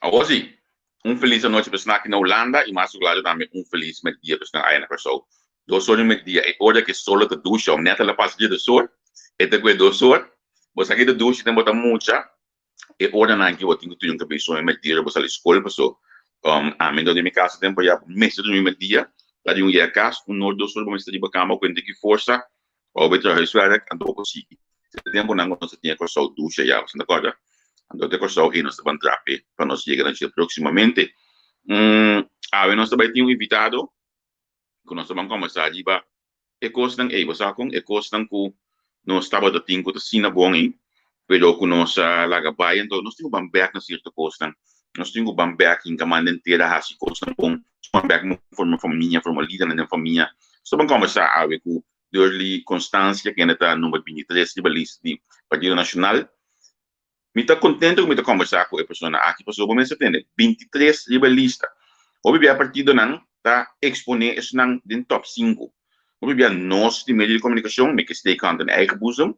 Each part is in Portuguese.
Hoje, feliz noite para aqui na Holanda e mais claro também feliz dia para aí na pessoa. 2 horas dia é hora que solo te ducha, neta la passa dia do sol, e te que 2 horas, você aqui de ducha tem botar muita, e hora não que eu tenho que ter pessoa dia você a escola pessoa, a mim do minha casa tempo já mês do meu dia, lá de dia casa, no 2 horas vamos estar de cama com que força, ou better resuelve ando consegui. Tempo não você tinha que só ducha já, você não acorda? Ando te corso e nós vamos trape para nós chegar a proximamente. Nós também temos invitado que nós vamos começar a dizer e costan e você com e costan que nós estava do tempo de sina bom aí, pero que nós laga bai então nós temos bamberg na certa costan, nós temos bamberg em camada inteira assim costan bom, bamberg forma família, forma líder na família, só vamos começar a ver que Dorli Constância que ainda está número 23 de lista de Partido Nacional. Me está contente com me conversar com a pessoa aqui, pessoa como você entende, 23 ribelista. O bebê a partido não está exponer isso não den top 5. O bebê nós de meio de comunicação, me que stay conta na eigen boezem,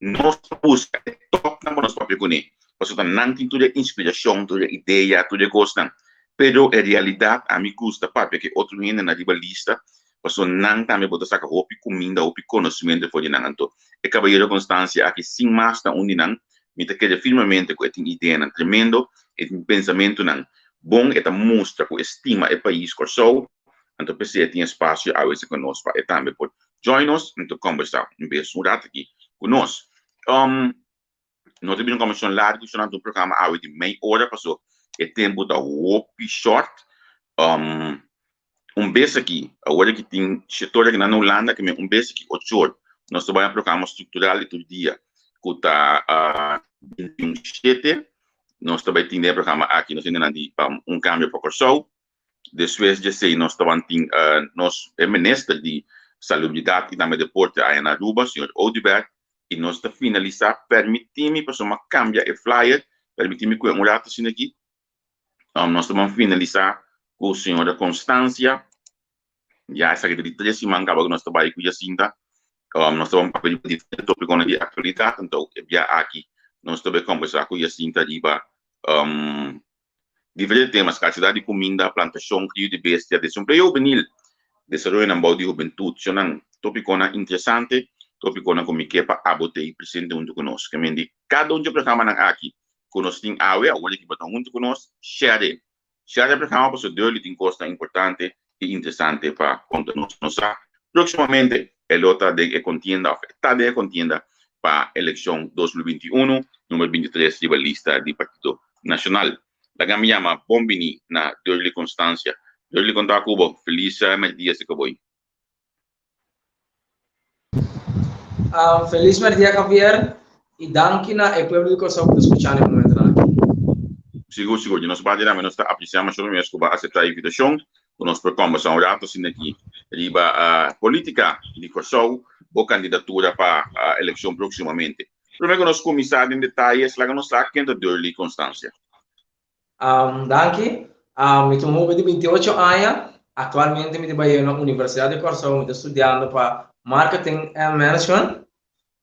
nós busca top na nós próprio cone. Pessoa não tem toda inspiração, toda ideia, toda coisa. Pero a realidade a mim custa papi que outro ainda na ribelista, pessoa não também pode sacar hopi comida, hopi conhecimento foi de não então. E cabalheiro Constância aqui sim mais está onde não me queda firmemente com essa ideia tremendo, esse pensamento não bom, essa mostra com estima o país que sou, então pensei tem espaço a esse conosco e também pode join us, então conversar um beijo rato aqui conosco. Nós temos uma comissão larga, funcionando um programa de meia hora, passou o tempo da whoopie short, beijo aqui, agora que tem setor aqui na Holanda, que é beijo aqui 8 horas, nós trabalhamos um programa estrutural e todo dia, kuta 27, nós também temos programa aqui, nós temos câmbio para o show, depois de sei, nós também temos nós ministro de salubridade e também deporte aí na Aruba, senhor Odibert, e nós estamos finalizar, permitimos para uma cambiar o flyer, permitimos que um rato assim aqui, nós estamos finalizar com o senhor Constância, já essa aqui de 3 semanas, que nós trabalhamos com a Jacinta, nós estamos para pedir tópico de atualidade, então, já aqui, nós também conversar com a Jacinta de diferentes temas, quantidade de comida, plantação, crio de bestia, desemprego juvenil, desenvolvimento na boa de juventude, isso é um tópico interessante, tópico como que para aboter presente junto conosco, que me cada dos programas aqui, conosco tem agora que botam junto conosco, share o programa, para o Deus tem coisa importante e interessante para contar-nos. Proximamente, el outra de contienda, está de contienda para a eleição 2021, número 23 de lista do Partido Nacional. La que me llama Bombini na Dorli Constância. Dorli conta Cuba, feliz dia se acabou. Feliz dia, Javier, e danke na e pueblo que só escuchando no momento aqui. Seguro, nós badira, nós apreciamos mesmo para aceitar a invitação. Nós preocupamos um rato assim aqui, riba a política de Kosovo ou candidatura para a eleição proximamente. Primeiro nós começar em detalhes, lá nós lá quem da Dorli Constância. Danke, me chamo de 28 anos, atualmente me trabalho na Universidade de Kosovo, me estudando para Marketing and Management.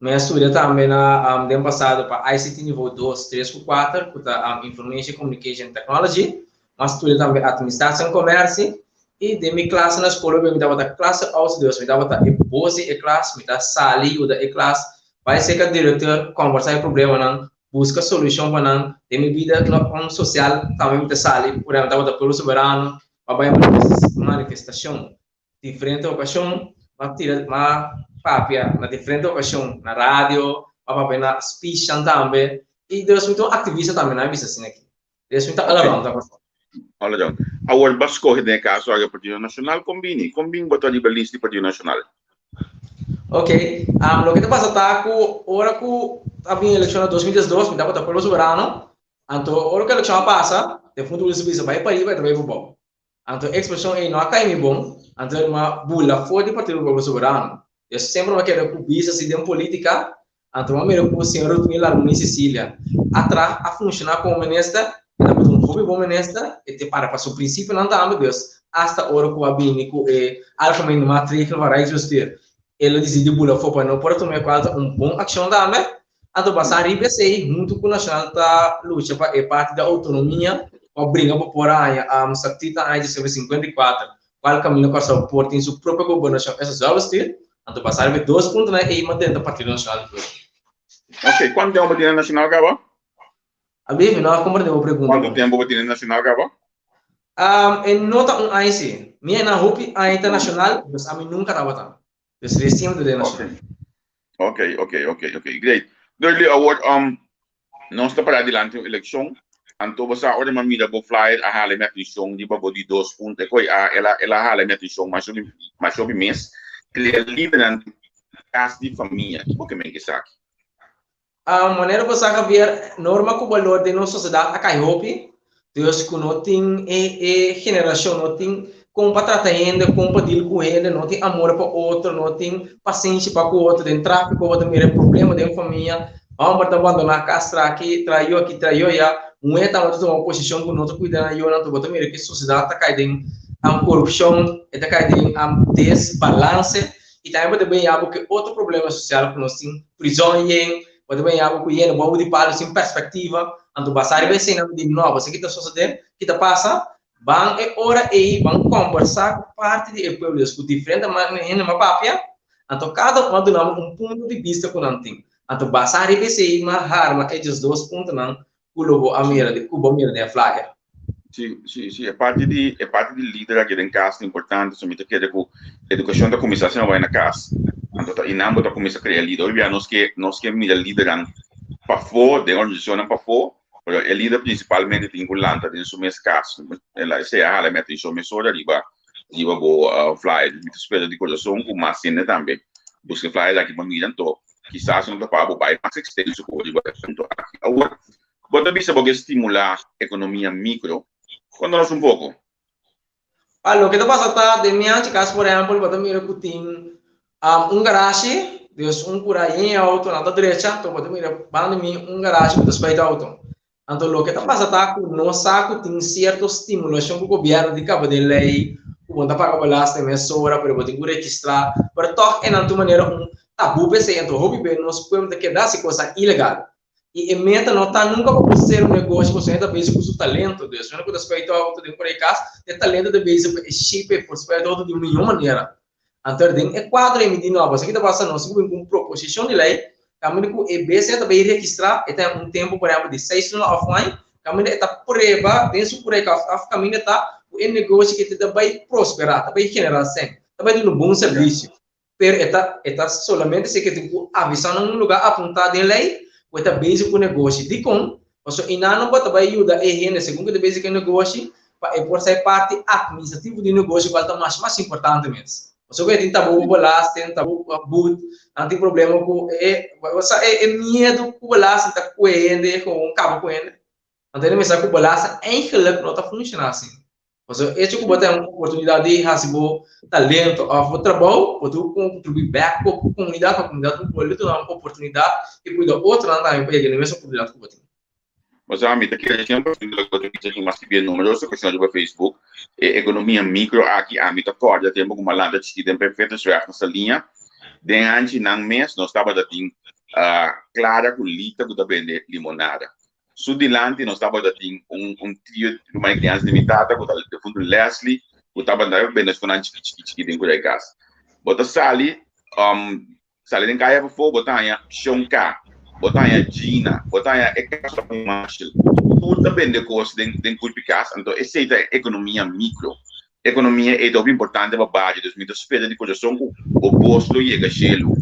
Me estudo também na ano passado para ICT nível 2, 3 ou 4, para Information Communication Technology. Mas estudo também Administração e Comércio. E de minha classe na escola, eu me dava classe aos Deus, me dava a pose e classe, me dava sali e classe. Vai ser que o diretor conversar o problema, não busca solução para não ter minha vida social, também me dava sali, por exemplo, dava pelo soberano, para uma manifestação. Diferente ocasião, mas papia na diferente ocasião, na rádio, para na speech também. E Deus me deu ativista também na vista assim aqui. Deus me deu alarme. Olha, John. Agora, mas corre de caso o Partido Nacional, combine botar a lista do Partido Nacional. Ok. Lo que te pasa está que ahora que había elección en 2012, me daba por los soberanos, entonces ahora que la elección pasa, de fundo de servicio vai para ir para ir bom. Entonces expressão aí não acai me bom, entonces uma bula fora do Partido Popular Soberano. Eu sempre me quero cobrir essa ideia política, então eu me recuo senhor Rutmila Luni Sicília, atrás a funcionar como ministra. Um hobby bom nesta e te para o princípio não dá Deus hasta hora que o abinico e alfamento matrícula vai existir ele decide bula for para não por tomar quase bom ação da me então passar a IBC junto com o nacional tá luta para parte da autonomia brinca por aí, satita aí de 54, qual caminho para o porto em sua própria governação, essa já vestir, então passar de 2 pontos, né, e manter o Partido Nacional. Ok, quanto tempo Partido Nacional acaba? Abi, não, como eu pergunto. Quanto tempo Partido Nacional acaba? Em nota IC, minha na RUP, a internacional, mas a mim nunca estava tanto. Então, recimo de nacional. Ok, great. Thirdly, nós estamos para adelante a eleição. Então, você agora me mira o flyer, a minha atenção, de babo de 2 pontos, ela minha atenção, mas sobre mês, criar liderando casa de família, porque me que sabe. A maneira que você ver norma com o valor de nossa sociedade, a Caihope, Deus que não tem geração, não tem como para tratar ainda, como para dealar com ele, não tem amor para outro, não tem paciência para o outro, tem tráfico, outro tem problema de família, vamos para abandonar a casa aqui, traiu, já, não é tão uma posição que não estou cuidando, eu não estou botando que a sociedade está caindo em corrupção, está caindo em desbalance, e também há outro problema social que nós temos, prisão, pode bem algo que é bom de para sem perspectiva, então passar vai ser de novo, se kita suceder, kita passa, vão hora aí, vão conversar com parte do povo, com diferente maneira, uma papia, então cada um dá um ponto de vista que não tem, então passar vai ser uma arma, esses 2 pontos não, o logo a mira de Cuba, mira de flyer. Sim, é parte de líder aqui em casa, importante, somente que a educação da comunicação vai na casa. Então, e não está começar a criar líder. Hoje, nós que mira lideran para fora, de organização para fora, mas o líder principalmente tem que lançar dentro do mesmo caso. Ela se a minha atenção, me só arriba o flyer, me espera de coração, com mais cena também. Busca flyer aqui para mim, então, quizás não está para o bairro, mas extenso com o riba. Agora, bota vista porque estimular a economia micro, quando nós pouco. Lo que está passando de minha casa, por exemplo, bota mira que tem garagem, Deus por aí auto na direita, então pode mirar para mim garagem com respeito ao auto. Então o que está passando com nós saco tem certa estimulação que o governo de cabo de lei, o mundo para balas tem mesora para poder registrar, para toque em outra maneira tabu PC, então hobby bem nós podemos que dar se coisa ilegal. E meta não está nunca para ser negócio, você ainda vez com o talento, Deus, não com respeito ao auto de por aí casa, é talento de vez é chip por respeito ao auto de nenhuma maneira. Então, é quadro de novo, você que está passando com proposição de lei, também com EBC também registrar, e tem tempo, por exemplo, de 6 anos offline, também está prova, dentro por aí, a caminho está o negócio que vai prosperar, vai generar sempre, também um bom serviço. Pero está solamente se que tem avisando num lugar apontado em lei, ou está base com o negócio de com, você ainda não pode ajudar a gente, segundo que base com o negócio, para por ser parte administrativa do negócio, qual é mais importante mesmo. Você vai tentar bolas, tentar boot, não tem problema com você medo com bolas, está coende com cabo coende. Então ele me sabe com bolas em que não está funcionando assim. Você esse que botar uma oportunidade de receber talento, o trabalho, pode contribuir back com a comunidade pode dar uma oportunidade e pode outra também para ele mesmo oportunidade que você tem. Mas a mim tá querendo sempre que mais que bem numeroso questão do Facebook economia micro aqui a mim tá corda tempo com uma landa de tem perfeito certo nessa linha de antes não mês nós estava da tem clara com lita que tá vender limonada sudilante nós estava da tem trio de uma criança limitada com o fundo Leslie que estava da vender com antes que tem por aí casa bota sali em caia para fogo botar aí chonca botar aí Gina, botar aí a Marshall, tudo depende de coisas de culpicas. Então, essa é a economia micro. Economia é muito importante para a base dos muitas feiras de coração que o posto chega cheio.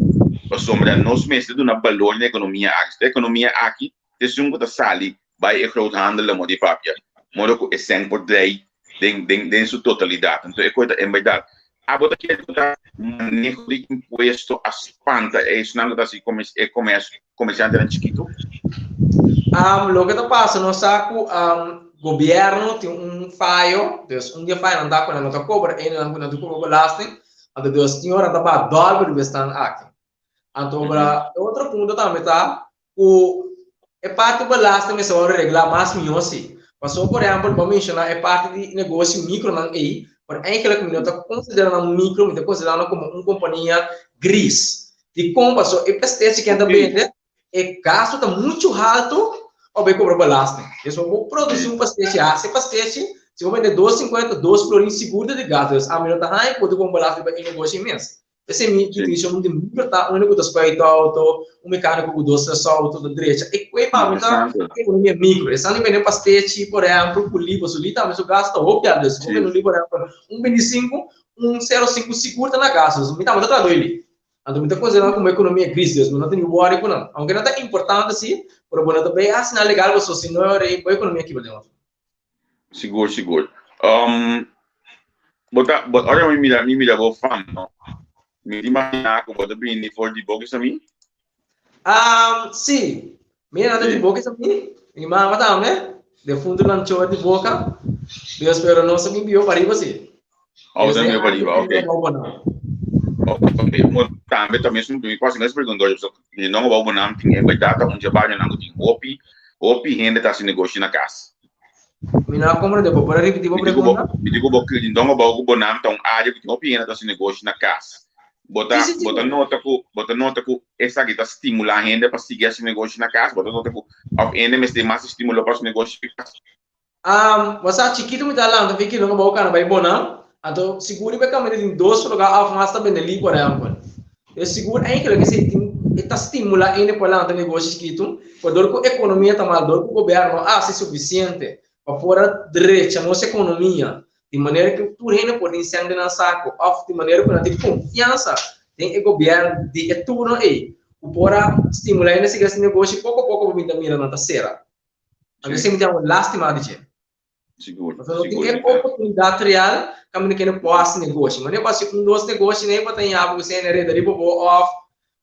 A sombra nós mesmos de uma valor na economia aqui. A economia aqui, se um que sali, vai a groothandel de modi papia. Modo que é 100% de sua totalidade. Então, é coisa em verdade. A bota que é manejo de imposto a espanta, é isso não é assim como é comerciante em chiquito? Lo que está passando, nós saco governo tem fallo, Deus dia fallo não dá com a nota cobra, ele não cobra lasting, então Deus senhora está para dobro de estar aqui. Então outro ponto também tá o é parte do lasting mas só reglar mais milhões sim. Passou por exemplo, para mencionar é parte de negócio micro não aí, por aquela que está considerando micro, está considerando como uma companhia gris. E como passou, e prestesse que anda bem, é gasto está muito alto, ou bem cobrar belasting. Eles vão produzir um pastete, se pastete, se vão vender 2,50, 2 florinhos seguro de gato, a menina tá aí, pode comprar belasting para negócio imenso. Esse é o que chamam de micro, onde o aspecto auto, o mecânico com doce só auto da direita. E que para mim tá economia micro. Esse ano vender pastete, por exemplo, por livro, solita, mas o gasto é óbvio, se você no livro, por exemplo, 1,25, 1,05 seguro na gasta, me tá muito ali. Então, muita coisa não como economia crise, não tem worry com não. Aunque não é importante assim, por exemplo, também assinar legal você senhor e a economia aqui vai Seguro, seguro. Olha me mira vou fan, não? Me imaginar que você bem for de boca também? Sim. Minha nada de boca também. E mas né? De fundo não tinha de boca. Deus espero não se me enviou para você. Você me enviou para ok. Também são quase nessa pergunta não vou bonar tem data onde vai não tem opi ainda está se negociando na casa. Mina como de para repetir a pergunta. Me digo porque não vou bonar então área que opi ainda está se negociando na casa. Bota nota que essa aqui está estimulando a gente para seguir esse negócio na casa. Bota nota que a gente me tem mais estímulo para esse negócio na casa. Você chiquito me dá lá, então fica não vou cara vai bonar. Então seguro que vai em 2 lugares a mais também ali por exemplo. Eu seguro é que se está estimulando ainda por lá o negócio chiquito, por dor que a economia está mal, dor que o governo se suficiente para fora direita nossa economia. De maneira que tu ainda pode incender na saco, de maneira que não tem confiança, tem o governo de tudo aí, o pora estimular ainda esse negócio pouco a pouco para mira na terceira. Agora você me dá uma lástima de gente. Seguro. Então tem oportunidade real, caminho que não pode negócio, mas não pode dois negócios nem para ter algo que você não rede riba off,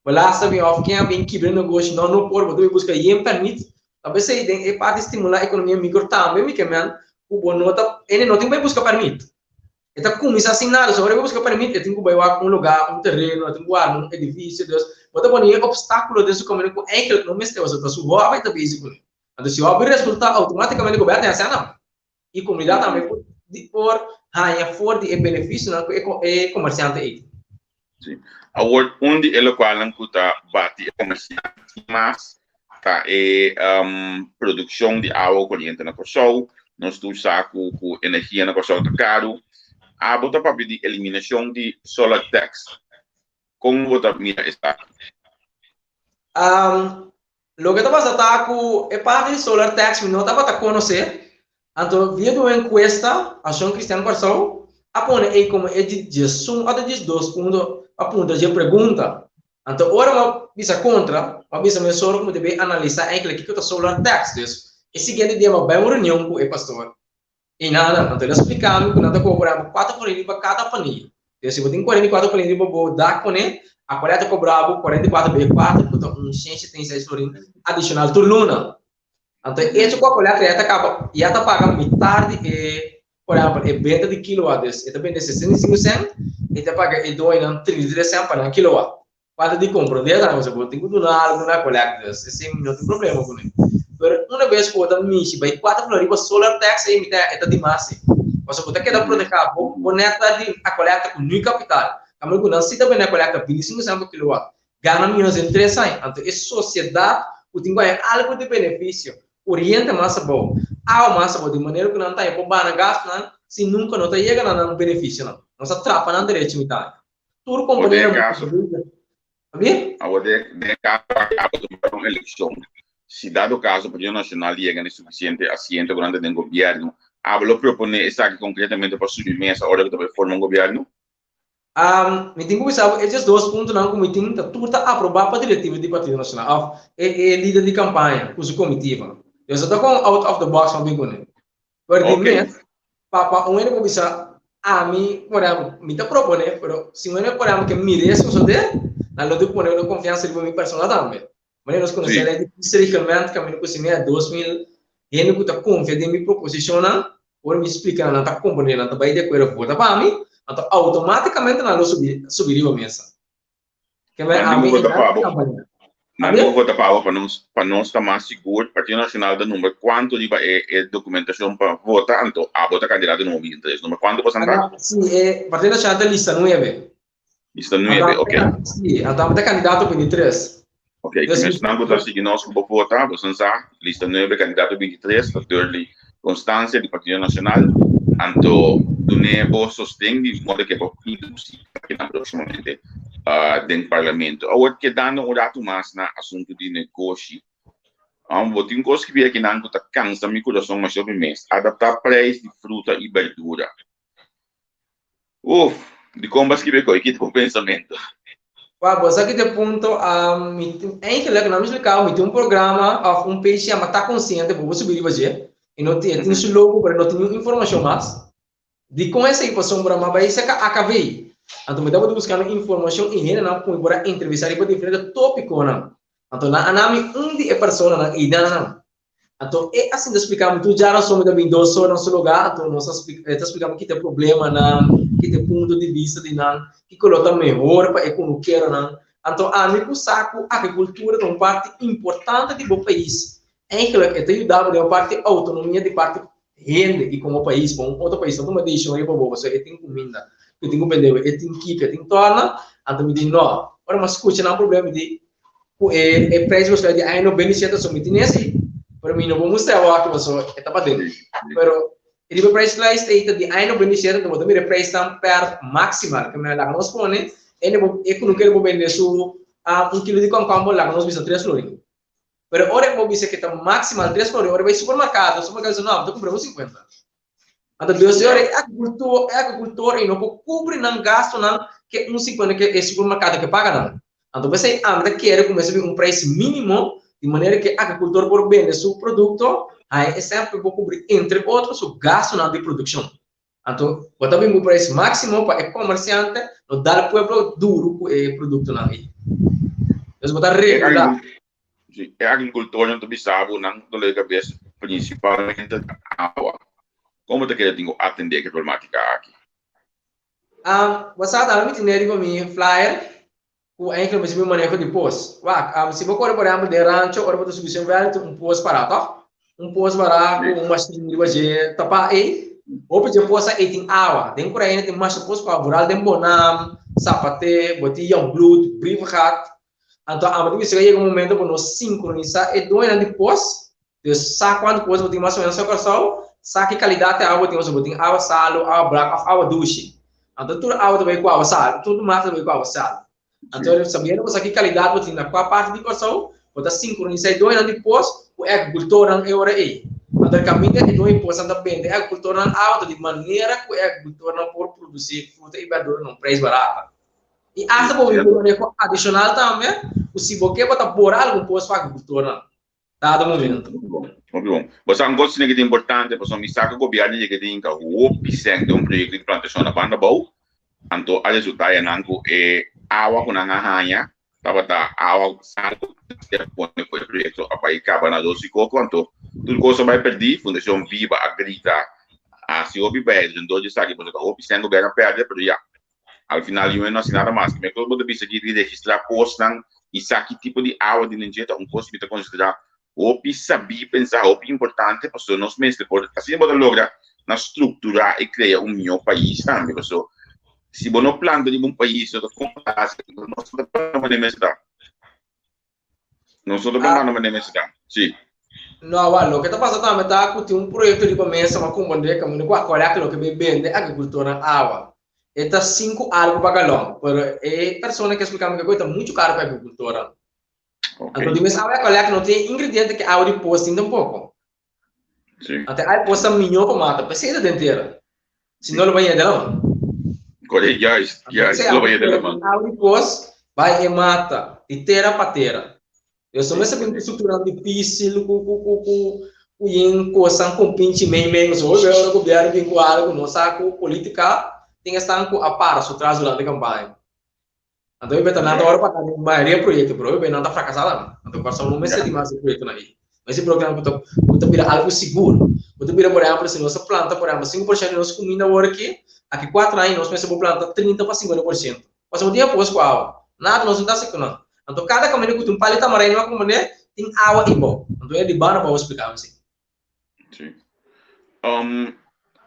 balasta bem off, quem bem quebra negócio não pode, você busca em permite, talvez você tem parte estimular a economia micro também, me queimando. O bom nota, ele não tem que buscar permite. Ele está começando assim nada, só vai buscar permite, ele tem que ir um lugar, um terreno, tem que ir um edifício, Deus. Bota bom nem obstáculo desse caminho com que não me esteve, você está suave vai estar básico. Então se o abrir resultado automaticamente o governo tem acesso e comunidade também por ganhar for de benefício na é comerciante aí. Sim. Agora onde ele qual não custa bate comerciante, mas tá produção de água corrente na pessoa. Nós temos saco com energia na questão do caro. A bota para pedir eliminação de solar tax. Como você mira está? Lo que estava a com é parte de solar tax, não estava a conhecer. Então, via do encuesta, a São Cristiano Corsão, apone aí como é de gestão, até de 2 pontos, a ponta de pergunta. Então, ora uma bisa contra, uma bisa mensura como deve analisar aquilo que é solar tax. E seguinte dia, uma reunião com o pastor. E nada, então ele explicando que nada cobrava 4 por para cada família. Então, se você tem 44 por para dar com ele, a 40 cobrava 44 vezes 4, então um gente tem 6 por adicional por luna. Então, esse com a coleta já está pagando metade, por exemplo, é venda de quilowatts. Ele vende 65 cents, ele paga 33 cents para 1 kilowatt. Quando de compra, você tem que donar algo na coleta, esse não tem problema com ele. Uma vez que eu mexi, vai 4 floribas solar tax aí me tá demais. Você pode ter que proteger boneta de a coleta com new capital. Caminho que não se também na coleta 25 centavos por quilowatt. Ganha menos em 3 anos. Então, essa sociedade tem algo de benefício. Orienta mais bom. Há mais bom de maneira que não está aí para gasto, se nunca não está chegando a um benefício não. Não se atrapa na direita me tá. Tudo companheiro. Sabia? A de caso acaba de uma eleição. Se dado o caso, o Partido Nacional chega no suficiente assento durante o governo, hablo propone essa concretamente para subir a hora que vai formar um governo? Me tenho que saber, esses 2 pontos não comitim, tudo está aprovado para a diretiva do Partido Nacional, é líder de campanha, uso comitiva. Eu só estou com out of the box, não vem com ele. Porque, para um ano que a mim, por exemplo, me está propondo, mas se um ano, por exemplo, que me merece, eu na luta de poner uma confiança em minha pessoa também. Mas nós conhecemos historicamente que a minha cozinha é 2000, e ele está confiando em minha proposição, ou me explicando, não está compreendendo, não está bem de acordo com para mim, então automaticamente nós subiria a mesa. Que é a minha campanha. Mas não vou dar para nós estar mais seguro, Partido Nacional do número, quanto é documentação para votar, então a votar candidato no 23, número quanto você está? Sim, Partido Nacional da lista 9. Lista 9, ok. Sim, então é candidato 23. Ok, começando a seguir nosso votar, você sabe, lista 9, candidato 23, doutor de Constância, do Partido Nacional, anto do nebo sostém de modo que é aproximadamente dentro do parlamento. Agora, que dando um rato mais na assunto de negócio, vou ter coisa que vira que não está cansa meu coração mais sobre mês, adaptar preço de fruta e verdura. De como que vem com aqui com pensamento. Você aqui de ponto, em que nós explicamos, tem um programa, um peixe chama Tá Consciente, para você subir e e não tem esse logo, para não ter informação mais. De como essa informação para uma base, acabei. Então, me dava buscando informação e ainda não põe para entrevistar para diferentes tópicos, não. Então, na aname de pessoa na ideia não. Então, é assim de explicar muito já nós somos também dois só nosso lugar, então nós explicamos que tem problema não, que tem ponto de vista de não, que coloca melhor para economia não. Então, a mim saco a agricultura é uma parte importante do país. É que ela te ajudava de uma parte autonomia de parte rende e como país, bom, outro país, então me deixa aí para você, tem comida, eu tenho vender, eu tenho kick, eu tenho torna, então me diz não, ora mas escute não problema de preço você de aí no beneficiário só me tem assim. Para mim não vou mostrar o que você está batendo. Pero ele vai price list aí de aí no beneficiário do modelo price tam per maximal que me lá nós põe ele é com que ele vai vender su quilo de concombo lá nós visa 3 florins. Pero ora que vou dizer que está maximal 3 florins, ora vai supermercado não, tô comprando 50. Então Deus é agricultor e não cobre não gasto não que 50 que é supermercado que paga não. Então você anda quer começar um preço mínimo de maneira que o agricultor por vender seu produto, aí é sempre vou cobrir, entre outros, o gasto de produção. Então, vou também o preço máximo para o comerciante, não dar para o duro o produto não é. Então, vou dar regular. É agricultor não também sabe, não dole cabeça, principalmente a água. Como você quer atender a problemática aqui? Você dá um itinerário para mim, flyer, o em que você me maneja de post. Se você for, por exemplo, de rancho, ou você subir um post barato, um post barato, uma string de você tapar aí, ou pedir post aí tem água, tem por aí tem mais post favorável, tem bonam, sapate, botija, blood, briefhat. Então, a gente chega um momento para nós sincronizar e dois anos de post, sabe quanto post você tem mais ou menos só sabe que qualidade a água tem, você tem água salo, água branca, água duche. Então, tudo água também com água sal, tudo mais também com água sal. Então, sabendo que aqui qualidade você na qual parte de coração, você sincronizar dois anos depois, o agricultor não é hora aí. Então, caminho é dois depois também, o agricultor não alto de maneira que o agricultor não pode produzir fruta e verdura num preço barato. E essa por adicional também, o se você botar por algo posto para agricultor não. Dado momento. Muito bom. Você não gosta de que é importante, porque me saca o governo de que tem que o pisang de projeto de plantação na banda bau, então a resultado é não é água com a ranha, tava água salto, quando foi projeto a país acaba na doce coco, então tudo coisa vai perder, fundação viva a gritar, se houve bem, então de sabe você o pisang o governo perde, pero já ao final eu não assinava mais, mas quando você precisa de registrar postam e sabe que tipo de água de injeta coisa que te considerar o saber pensar o importante para nós mesmos, assim você logra na estrutura e criar melhor país também, porque se você não planta de país, você compra, nós não podemos necessitar. Nós não podemos necessitar. Sim. Não, o que está passando também está com um projeto de começo, mas como onde é que a gente vai olhar aquilo que vende agricultura na água. Está 5 algo para galão, mas é pessoa que explica que coisa muito caro para agricultura. Então, de vez em quando que não tem ingrediente que água de posto ainda um pouco. Sim. Até a posta melhor para mata, precisa de inteira. Se não, não vai ainda não. Correto, já, não vai ainda não. Água de posto vai e mata, de terra para terra. Eu sou mais sabendo estruturando difícil, com coisa com pinche meio, hoje o governo vem com algo, não sabe política, tem que estar a par, se traz durante a campanha. Então, eu estou na hora para a maioria do projeto, bro, eu não está fracassado. Então, passamos um mês de mais do projeto aí. Mas esse programa eu vira algo seguro. Eu vira, por exemplo, se nossa planta, por exemplo, 5% de nossa comida agora aqui 4 anos, nós pensamos planta 30% para 50%. Mas um dia após com a água, nada, nós não está secando. Então, cada caminho que tem um palito amarelo, uma comunidade, tem água e bom. Então, é de bana para explicar assim. Sim.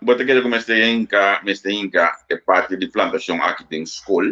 Você quer começar em cá, é parte de plantação aqui tem escola?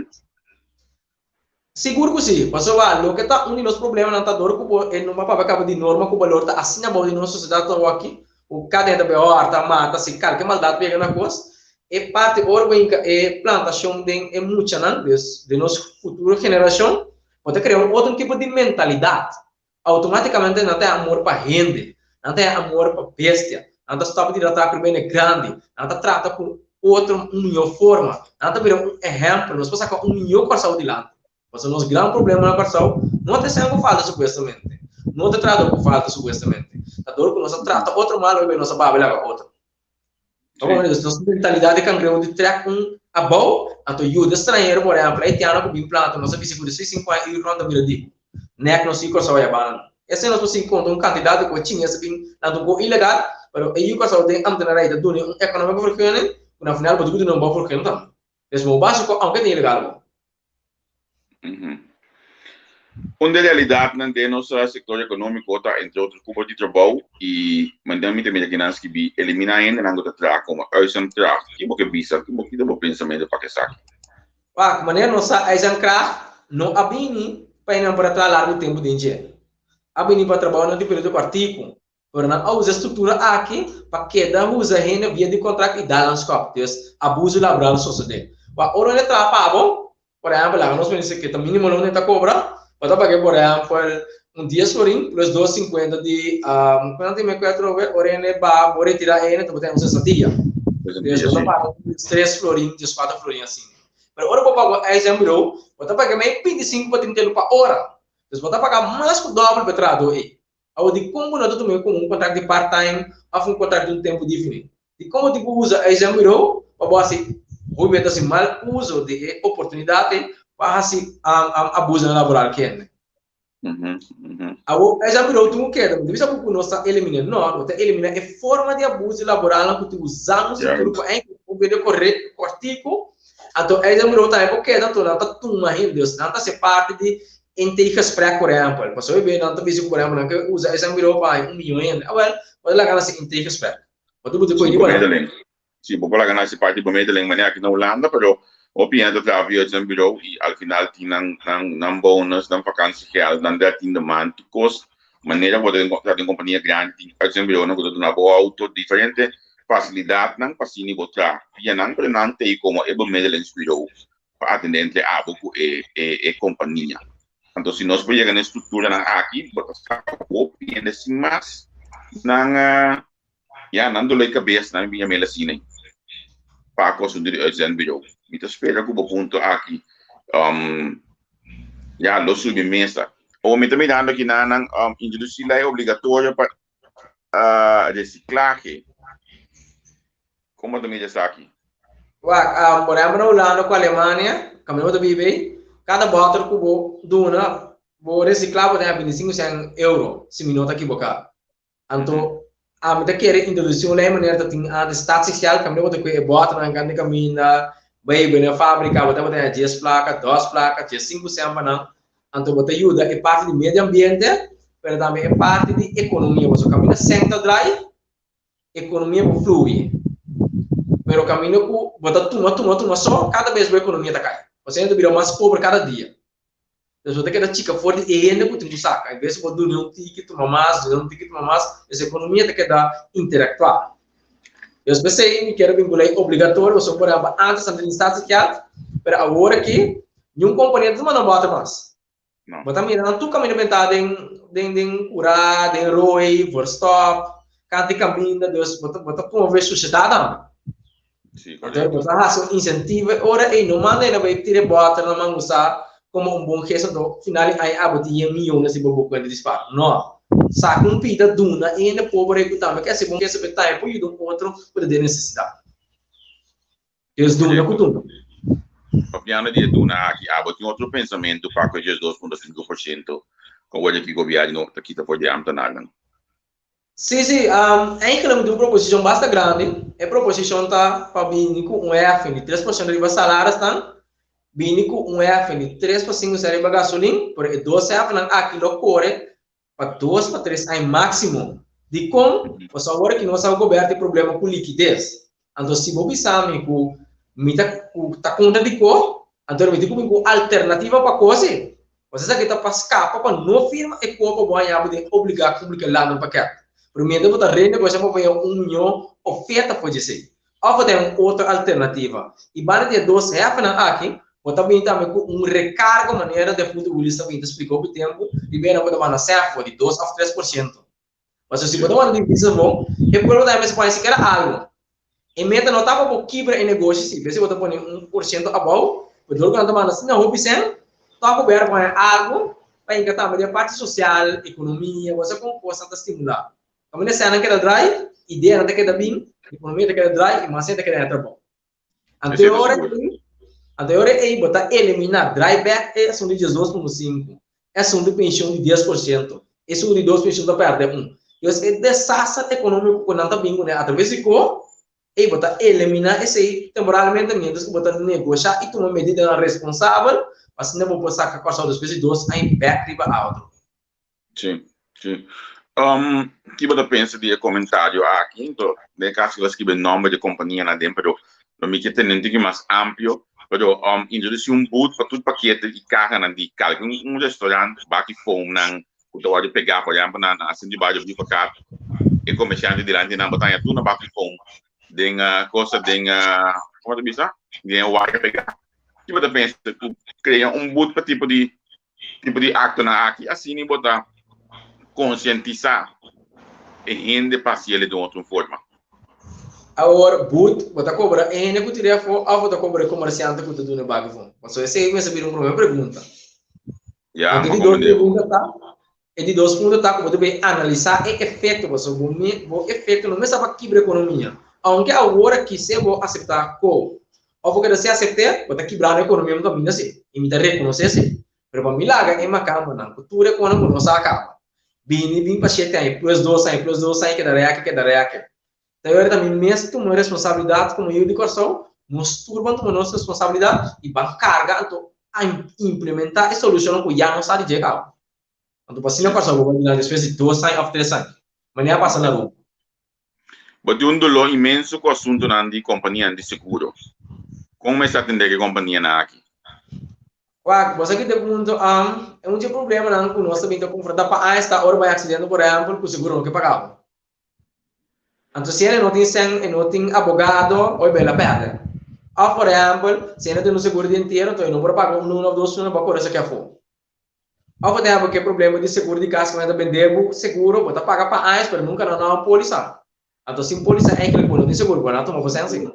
Seguro que sim, mas o que está um dos problemas não está dor que ele não vai acabar de norma que o valor está assim na boa de nossa sociedade aqui, o cadê da BO tá mata se calque maldade pega na coisa, e parte orgânica e plantação de muita não de nossa futura geração, pode criar um outro tipo de mentalidade, automaticamente não tem amor para rende, não tem amor para bestia, não está de tratar com bem grande, não está trata com outro melhor forma, não está vira um exemplo, nós passamos com melhor com a saúde lá. Mas o nosso grande problema na versão não é ser com falta, supostamente. Não é trata com falta, supostamente. A dor que nós trata outro mal, e nossa baba leva outro. Então, nossa mentalidade que eu de track a bom, a tu ajuda estrangeiro, por exemplo, aí tem algo que implanta, nossa física de 5 anos e ronda vira digo. Né, que nós ficamos só aí banana. Esse é nosso encontro, um candidato que tinha esse bem, tanto com ilegal, mas aí o pessoal tem amor na rede do um econômico porque no final pode não bom porque não. Esse é o básico, aunque tem ilegal. Onde realidade não tem nosso setor econômico tá entre outros cubos de trabalho e mandamos também que nós que eliminar ainda não do trabalho como urgent trabalho que porque bisa que porque do pensamento para que saque. Wah, maneira nossa urgent craft não abini para não para trabalhar largo tempo de dia. Abini para trabalhar no período partido. Por não usa estrutura aqui para que da usa renda via de contrato e dar os copos abuso laboral social. Wah, ora ele trabalha bom. Por exemplo, lá nós pensamos que também mínimo não está cobra. Para pagar, por exemplo, um dia florim plus 2,50 de quando me quatro ora ele vai por retirar ele, então tem uns 60 dias. Depois eu pago 3 florim, 4 florim assim. Mas ora para pagar exemplo, você paga mais 25 para 30 por hora. Depois você pagar mais que o dobro para trabalhar aí. Ao de como não tu também com um contrato de part-time, a um contrato de um tempo definido. E como tipo usa exemplo, para você obviamente assim mal uso de oportunidade para se abuso laboral que é. Agora, já virou tu que é, não devia saber que nós eliminando, não, você elimina a forma de abuso laboral que tu usamos tudo para o vídeo correto, cortico, então já virou também porque então não está tu mais Deus, não está se parte de intrigas pré-coreano, porque eu vejo não está visível coreano que usa já virou para 1 milhão ainda, well, pode lá ganhar se intrigas pré. Mas tu pode coisa Sim, vou lá ganhar se parte do meio da língua aqui na Holanda, pero opinião da avião de bureau e ao final tinha não bônus, não vacância real, não dá tinha demanda, custo, maneira de encontrar em companhia grande, ao bureau não pode dar boa auto diferente, facilidade não passini botar, e não para não ter como é bom meio da bureau para atender entre abo e companhia. Então se nós podemos na estrutura não aqui, botar opinião assim mais, não já não dole cabeça não vinha meio assim para construir o bureau. Me espera que o ponto aqui já lo submesa ou me também dando aqui na introduzir lá é obrigatório para reciclagem como também já está aqui por exemplo na Holanda com a Alemanha caminho da vive cada bottle que dona vou reciclar por exemplo 25 euro se me nota equivocado então a me querer introduzir uma maneira de ter a estado social caminho da que bota na grande caminho baby na fábrica, você vai ter 10 placas, 2 placas, 5 semanas, então você ajuda é parte do meio ambiente, mas também é parte da economia, você caminha senta drive, economia flui, mas o caminho que você toma só, cada vez a economia está caindo, você ainda vira mais pobre cada dia, então você tem que chica fora e ainda que tu saca, às vezes você dormir um ticket, tomar mais, essa economia tem que dar intelectual. Eu pensei que quero vincular obrigatório, só por exemplo, antes da instância que há, mas agora que nenhum componente não bota mais. Mas também não tu caminho inventado em curar, em ROI, for stop, canto de caminho, Deus, bota promover sociedade. Então, você faz um incentivo, ora, e não manda, não vai tirar bota, não manda usar como um bom gesto, no final, aí abotia milhões de bobo quando dispara. Não. Sa compita duna e ainda pobre recrutamento que é bom que esse betai por ir do outro por ter necessidade. Eles duna com duna. Piano de duna aqui, tem outro pensamento para que os 2,5% com o que o governo aqui está por diante nada. Sim, é que uma proposição bastante grande, a proposição tá para vir com um F de 3% de salários, tá? Vir com um F de 3% de gasolina, por 12 F aqui no core para 2 para 3 anos máximo de como você agora que nós estamos coberto de problema com liquidez. Então, se você sabe que está conta de cor, Então, eu digo uma alternativa para coisa. Você sabe que está para escapar, para não firma, e como vai de obrigar a publicar lá no paquete. Primeiro, você renegociar para milhão oferta pode ser. Ou tem outra alternativa. E para ter dois chefes aqui, você também com recargo maneira de futebolista que explicou o tempo, libera para uma chef de 2 a 3%. Mas se você não divisão bom, e por outro lado, você pode sequer algo. E meta não estava por quebra em negócio, se você põe 1% abaixo, porque logo não assim, não, o Vicente, toca o verbo é algo para engatar a parte social, economia, você composta para estimular. Como nesse ano que era dry, ideia não tem que dar bem, economia tem que dar dry, mas tem que dar bom. Anterior é botar eliminar dry back é ação de 18,5, é ação de pensão de 10%, é ação de 2 pensões da perda 1. Então, é desastre econômico que não está bem, né? Através de co e botar eliminar esse temporalmente menos que botar negociar e tomar medida responsável, mas não vou passar com a questão das pessoas em back riba alto. Sim, sim. Que você pensa de comentário aqui? Então, de caso que escreve nome de companhia na dentro, pero me que tem que mais amplo, pero introduzir boot para tudo paquete de carga na de carga, restaurante, baki fome na o pode pegar, por exemplo, na assim de baixo de pacar, e comerciante de lá de na botar tudo na baki fome. Dengan coisa dengan como tu bisa dengan warga pegar tipo da pensa tu cria boot para tipo de acto na aqui assim nem botar conscientizar e rende parcial de outra forma agora boot botar cobra e nem que tirar for a botar cobra comerciante que tu do bag fom mas esse aí me saber uma pergunta já mas de dois perguntas tá e de dois pontos tá como tu bem analisar o efeito você o efeito não é só para quebrar a economia. Aunque agora que se vou aceitar co, ou porque se aceitar, vou ter que quebrar a economia um caminho assim, e me dar reconhecer assim. Mas para milagre é uma calma, não. Cultura quando não se acaba. Bem para chegar aí, plus 2 aí, que dá reaque. Então eu também mesmo tomar responsabilidade como eu de coração, nos turban tomar nossa responsabilidade e van carga então a implementar a solução que já não sabe de cá. Então para cima coração vou dar depois de 2 anos ou 3 anos. Mas nem passa na rua. Mas um dolor imenso com o assunto de companhia de seguro. Como está atender a companhia na aqui? Você que tem muito é um problema não com nós também confrontar para esta hora vai acidente por exemplo com o seguro não que pagava. Então se ele não tem advogado ou bela perde. Ou por exemplo se ele tem um seguro de inteiro então ele não pode pagar um ou dois não para correr essa que for. Ou por exemplo que problema de seguro de casa que ainda vender seguro pode pagar para AIS mas nunca não há polícia. Então se polícia é que ele não tem seguro para não tomar você assim.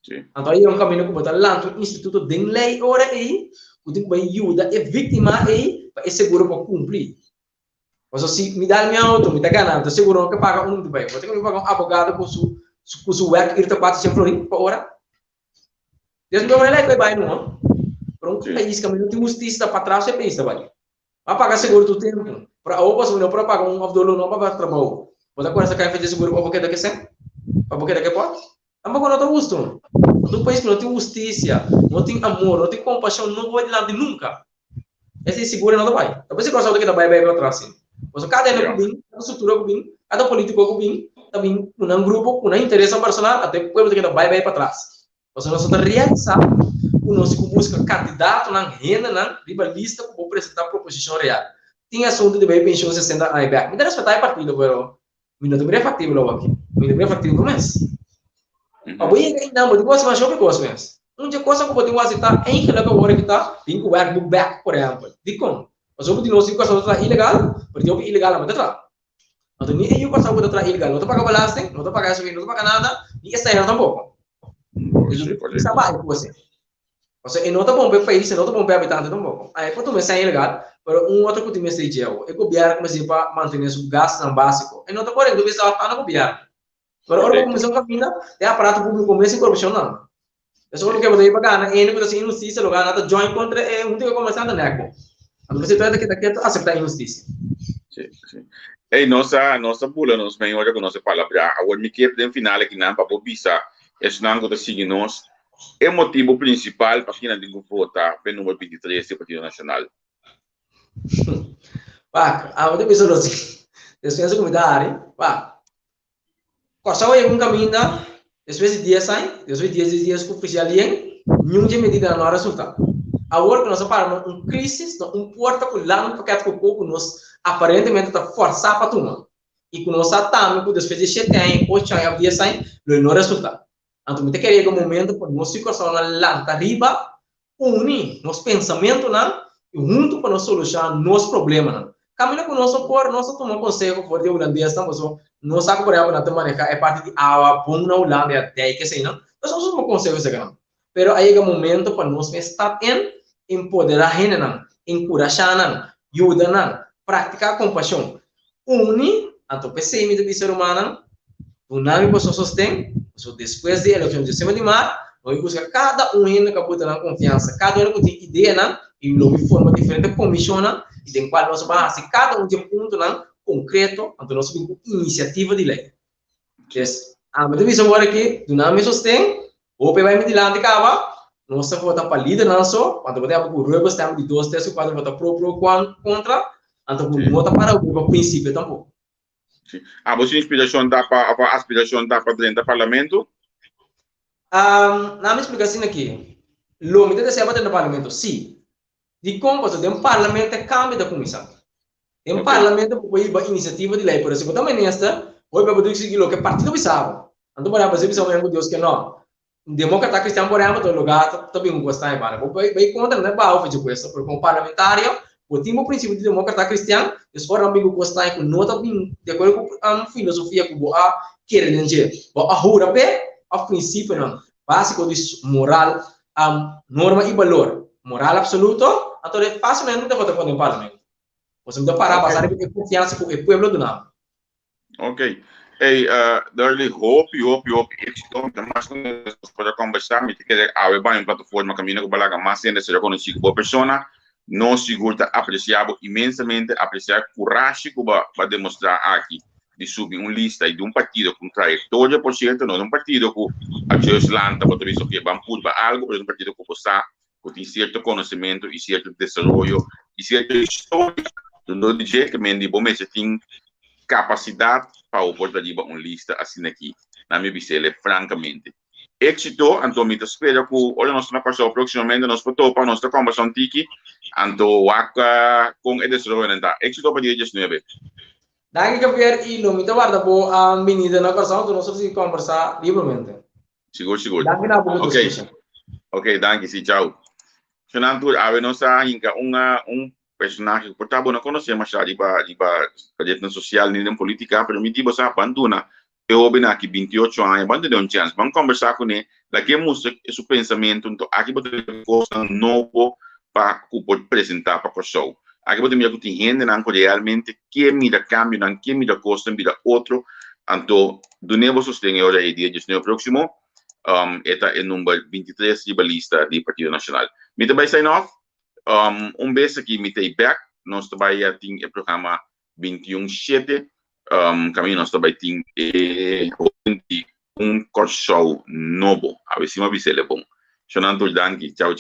Então aí é um caminho que botar lá no instituto de lei ora aí o tipo vai ajuda é vítima aí para esse seguro para cumprir. Mas se me dá minha auto me dá ganhando seguro que paga de bem vou ter que pagar um advogado com su work irta 400 florin por hora. Deus me olha que vai não. Para um país que não tem justiça para trás é país vai. Vai pagar seguro do tempo para ou você não para pagar um abdolo não para trabalho. Você conhece que fazer seguro para porque daqui sem? Para porque daqui pode? Também não tem justo. No país que não tem justiça, não tem amor, não tem compaixão, não vai adiante nunca. Esse seguro não vai. Talvez você gosta de que vai para trás. Mas cada ano que vem, cada estrutura que vem, cada político que vem, também um grupo, um interesse personal, até o povo que vai para trás. Você não está realizar, o nosso busca candidato na renda, na rivalista, para apresentar a proposição real. Tem assunto de bem pensão 60 aí back. Me dá respeitar a partido, pero me não é factível aqui. Me não é factível mesmo. Abuya que não, mas gosto mais jovem gosto mesmo. Dia coisa que pode quase estar em que legal hora que está, tem que work back por exemplo. De como? Mas eu pedi não se coisa outra ilegal, porque eu ilegal mas tá. Então nem eu coisa outra ilegal, não tô pagar balance, não tô pagar isso, não tô pagar nada, e essa aí tampouco. Isso trabalho com você. Você e não tá bom para país, não tá bom para habitante tampouco. Aí quando me sai ilegal, para outro que me sei eu governo começa para manter o gasto não básico. E não tá correndo, você está no governo. Pero orang comissão caminha é aparato público começa em corrupção não. Isso não quer dizer para ganhar, ele pode ser injustiça, lugar nada join contra é um tipo começar a negar. Então você tem que aceitar injustiça. Sim. E nossa bula, nos melhor que nossa palavra, agora me quer no final aqui não para bisa, esse não que sigue nós é o motivo principal para que não digo votar pelo número 23 do Partido Nacional. Pá, a outra pessoa assim, despensa comentário, pá. Cosa é um caminho, depois de dias sai, depois de dias que oficial nenhum de medida não resulta. agora que nós paramos uma crise, não importa que lá no paquete que o povo nos aparentemente está forçado para tomar. E que nós estamos com depois de 7 anos, 8 anos, 10 anos, não resulta. Então, me queria que o momento para nós ficarmos lá arriba, unir nos pensamentos, e junto para nós solucionar nossos problemas. Caminho com nós por nós tomar conselho por de holandês, nós sabemos por exemplo na maneira é parte de água, bom na Holanda, até que sei não. Nós não somos conselhos não. Pero aí é o momento para nós estar em empoderar a gente, encorajar, ajudar, praticar compaixão. Unir, então pensei do ser humano, unir para sostém, depois da eleição de cima de mar, nós buscamos cada um que tem confiança, cada um que tem ideia, e não de forma diferente comissiona, e tem qual nós vamos fazer cada um de ponto concreto, então nós temos iniciativa de lei. Então, a minha visão agora é que, do nome sostém, o PV vai me dilar de cava, nós vamos votar para líder, não só, quando votamos por ruas, temos de 2 terços, 4 votar pro, contra, então vota para o princípio tampouco. A você inspiração dá para aspiração dá para dentro do parlamento? Na minha explicação aqui, o que você vai dentro do parlamento, sim. De como você tem um parlamento é cambio da comissão. Tem um parlamento que vai iniciativa de lei, por exemplo, também nesta, hoje vai poder seguir o que o partido pensava. Então, por exemplo, você vai Deus que não. Democrata cristiano, por exemplo, todo lugar também não gosta de para. Vai contra, não é para fazer coisa, porque como parlamentário, o time princípio de democrata cristiano, eles foram amigos gostar com nota bem de acordo com a filosofia que o a querer dizer. A jura a princípio não, básico de moral, norma e valor, moral absoluto. Então, é facilmente não votar para o parlamento. Você não parar para passar confiança com o povo do não. Ok. Hey, darling, hope, mas para conversar, me quer uma plataforma caminho com balaga mais ainda se reconhecido como pessoa, não segura apreciável imensamente, apreciar coragem que vai demonstrar aqui de subir uma lista de um partido com trajetória, por certo, não um partido que a Islândia, por isso que vão por algo, mas um partido que está que tem certo conhecimento e certo desenvolvimento e certa história, não dizer que me bom mas tem capacidade para oportunidade de uma lista assim aqui, na minha visão, francamente. Éxito, então me espero que olha nós na passar proximamente nós podemos para nossa conversação tiki, então waka com o desenvolvimento. Éxito para dia 19. Danke Javier e lo muito guarda por a menina na conversação que nós vamos conversar livremente. Seguro. Danke na boa Ok, danke, sim, tchau. Senador, a nós ainda personagem que portava não conhecia mais ali para rede social nem política, mas me digo essa abandona. Eu ouvi aqui 28 anos, abandonei chance, vamos conversar com ele, daqui mostra esse pensamento, então aqui pode ter coisa nova para apresentar para o show. Aqui pode ter que gente realmente que mira cambio, que mira costa, mira outro, então do novo sustento agora é dia 19 próximo. Esta é o número 23 de lista do Partido Nacional. Me também sign off. Beijo aqui, me tem back. Nós também temos o programa 21/7. Caminho nós também temos um show novo. A ver se me avisa, é bom. Xananto, danke. Tchau.